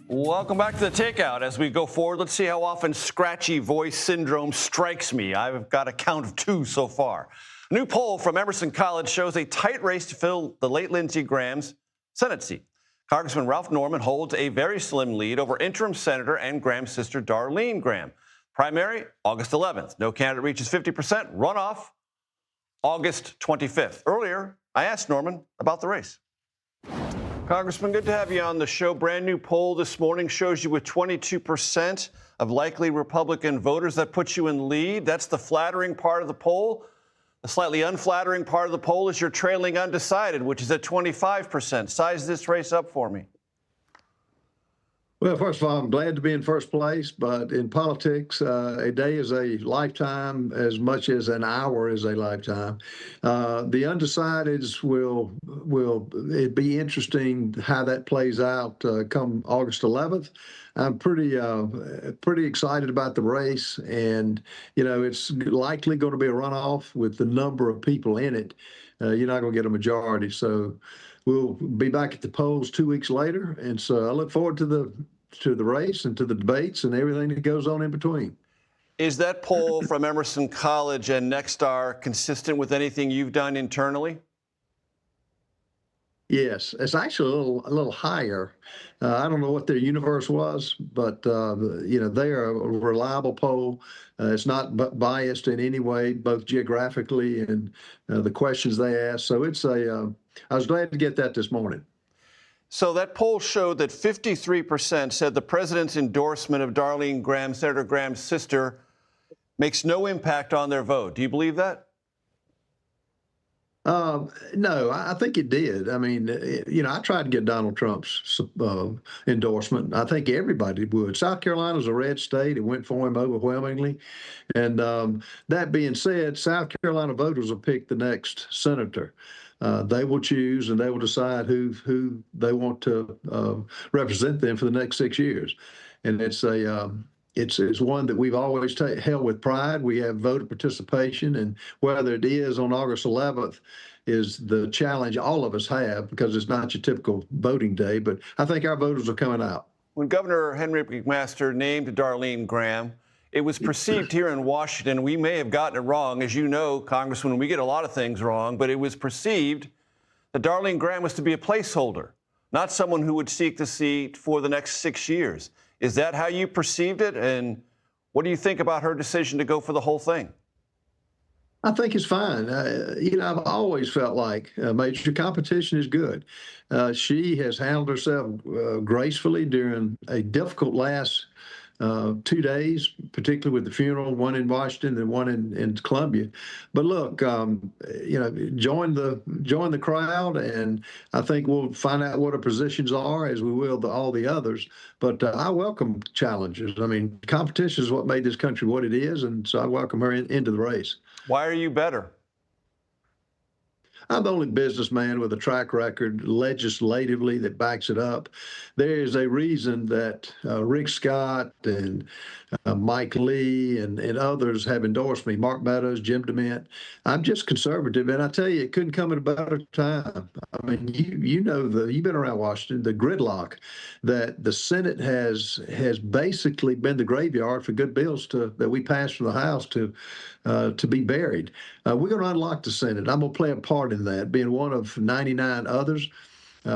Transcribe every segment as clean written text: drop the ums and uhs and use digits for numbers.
Welcome back to the Takeout. As we go forward, let's see how often scratchy voice syndrome strikes me. I've got a count of 2 so far. A new poll from Emerson College shows a tight race to fill the late Lindsey Graham's Senate seat. Congressman Ralph Norman holds a very slim lead over interim senator and Graham's sister Darline Graham. Primary, August 11th. No candidate reaches 50%. Runoff, August 25th. Earlier, I asked Norman about the race. Congressman, good to have you on the show. Brand new poll this morning shows you with 22% of likely Republican voters. That puts you in lead. That's the flattering part of the poll. The slightly unflattering part of the poll is you're trailing undecided, which is at 25%. Size this race up for me. Well, first of all, I'm glad to be in first place, but in politics, a day is a lifetime as much as an hour is a lifetime. The undecideds it'd be interesting how that plays out come August 11th. I'm pretty excited about the race, and it's likely going to be a runoff with the number of people in it. You're not going to get a majority, so we'll be back at the polls 2 weeks later, and so I look forward to the race and to the debates and everything that goes on in between. Is that poll from Emerson College and Nexstar consistent with anything you've done internally? Yes, it's actually a little higher. I don't know what their universe was, but they're a reliable poll. It's not biased in any way, both geographically and the questions they ask. So I was glad to get that this morning. So that poll showed that 53% said the president's endorsement of Darline Graham, Senator Graham's sister, makes no impact on their vote. Do you believe that? No, I think it did. I mean, I tried to get Donald Trump's endorsement. I think everybody would. South Carolina's a red state. It went for him overwhelmingly. And that being said, South Carolina voters will pick the next senator. They will choose and they will decide who they want to represent them for the next 6 years. And it's one that we've always held with pride. We have voter participation, and whether it is on August 11th is the challenge all of us have, because it's not your typical voting day. But I think our voters are coming out. When Governor Henry McMaster named Darline Graham, it was perceived here in Washington, we may have gotten it wrong. As you know, Congressman, we get a lot of things wrong, but it was perceived that Darline Graham was to be a placeholder, not someone who would seek the seat for the next 6 years. Is that how you perceived it? And what do you think about her decision to go for the whole thing? I think it's fine. I've always felt like major competition is good. She has handled herself gracefully during a difficult last 2 days, particularly with the funeral, one in Washington and one in Columbia. But look, join the crowd, and I think we'll find out what her positions are, as we will all the others. But I welcome challenges. I mean, competition is what made this country what it is, and so I welcome her into the race. Why are you better? I'm the only businessman with a track record legislatively that backs it up. There is a reason that Rick Scott and Mike Lee and others have endorsed me, Mark Meadows, Jim DeMint. I'm just conservative, and I tell you, it couldn't come at a better time. I mean, you've been around Washington, the gridlock that the Senate has basically been the graveyard for good bills that we passed from the House to be buried. We're going to unlock the Senate. I'm going to play a part in that, being one of 99 others.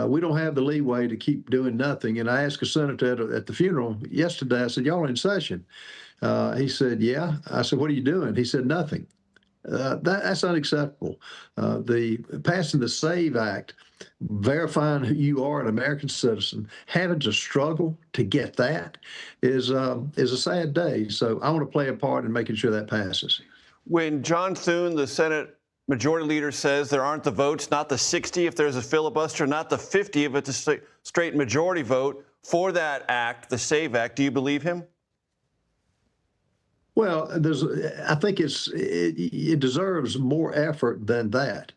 We don't have the leeway to keep doing nothing. And I asked a senator at the funeral yesterday, I said, y'all are in session? He said, yeah. I said, what are you doing? He said, nothing. That's unacceptable. Passing the SAVE Act, verifying who you are, an American citizen, having to struggle to get that is a sad day. So I want to play a part in making sure that passes. When John Thune, the Senate Majority Leader, says there aren't the votes, not the 60 if there's a filibuster, not the 50 if it's a straight majority vote for that act, the SAVE Act, do you believe him? Well, I think it deserves more effort than that.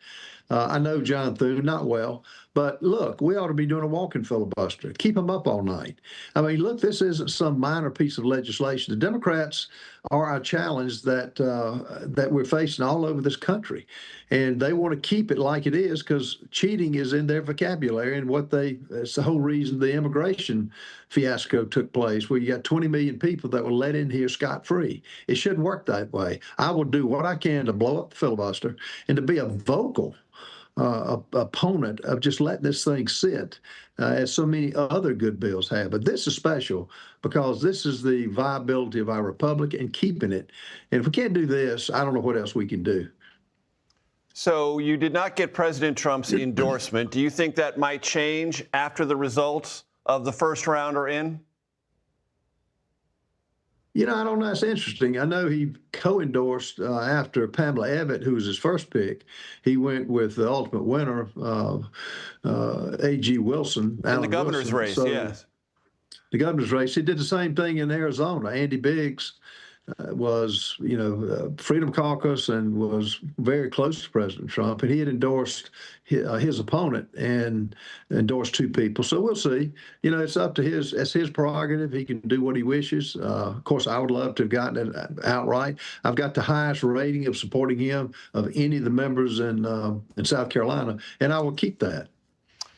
I know John Thune not well, But look, we ought to be doing a walking filibuster. Keep them up all night. I mean, look, this isn't some minor piece of legislation. The Democrats are a challenge that we're facing all over this country, and they want to keep it like it is because cheating is in their vocabulary. And it's the whole reason the immigration fiasco took place, where you got 20 million people that were let in here scot-free. It shouldn't work that way. I will do what I can to blow up the filibuster and to be a vocal opponent of just letting this thing sit, as so many other good bills have. But this is special because this is the viability of our republic and keeping it. And if we can't do this, I don't know what else we can do. So you did not get President Trump's endorsement. Do you think that might change after the results of the first round are in? You know, I don't know. It's interesting. I know he co-endorsed after Pamela Abbott, who was his first pick. He went with the ultimate winner, A.G. Wilson. In the governor's race, yes. The governor's race. He did the same thing in Arizona. Andy Biggs was, Freedom Caucus and was very close to President Trump, and he had endorsed his opponent and endorsed two people. So we'll see. It's up to it's his prerogative. He can do what he wishes. Of course, I would love to have gotten it outright. I've got the highest rating of supporting him of any of the members in South Carolina, and I will keep that.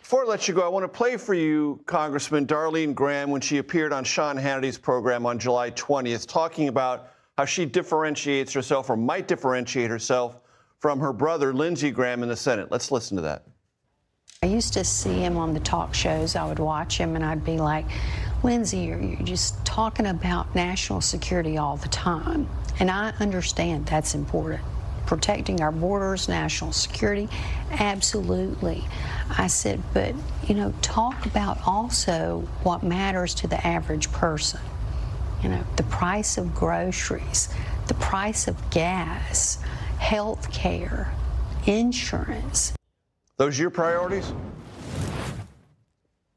Before I let you go, I want to play for you Congressman Darline Graham when she appeared on Sean Hannity's program on July 20th, talking about how she differentiates herself or might differentiate herself from her brother, Lindsey Graham, in the Senate. Let's listen to that. I used to see him on the talk shows. I would watch him and I'd be like, Lindsey, you're just talking about national security all the time. And I understand that's important. Protecting our borders, national security, absolutely. I said, but, talk about also what matters to the average person. The price of groceries, the price of gas, health care, insurance. Those your priorities?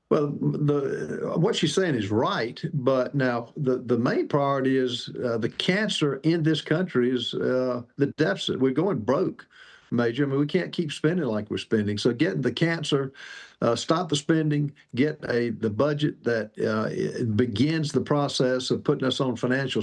Well, what she's saying is right, but now the main priority is the cancer in this country is the deficit. We're going broke, Major. I mean, we can't keep spending like we're spending. So getting the cancer, stop the spending, get the budget that begins the process of putting us on financial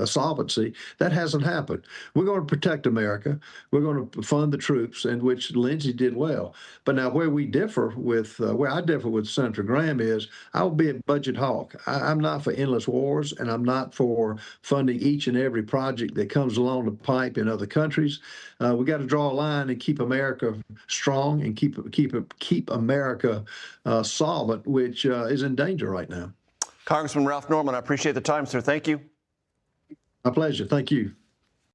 solvency. That hasn't happened. We're going to protect America. We're going to fund the troops, in which Lindsey did well. But now where I differ with Senator Graham is I will be a budget hawk. I'm not for endless wars, and I'm not for funding each and every project that comes along the pipe in other countries. We got to draw a line and keep America strong and keep America solvent, which is in danger right now. Congressman Ralph Norman, I appreciate the time, sir. Thank you. My pleasure. Thank you.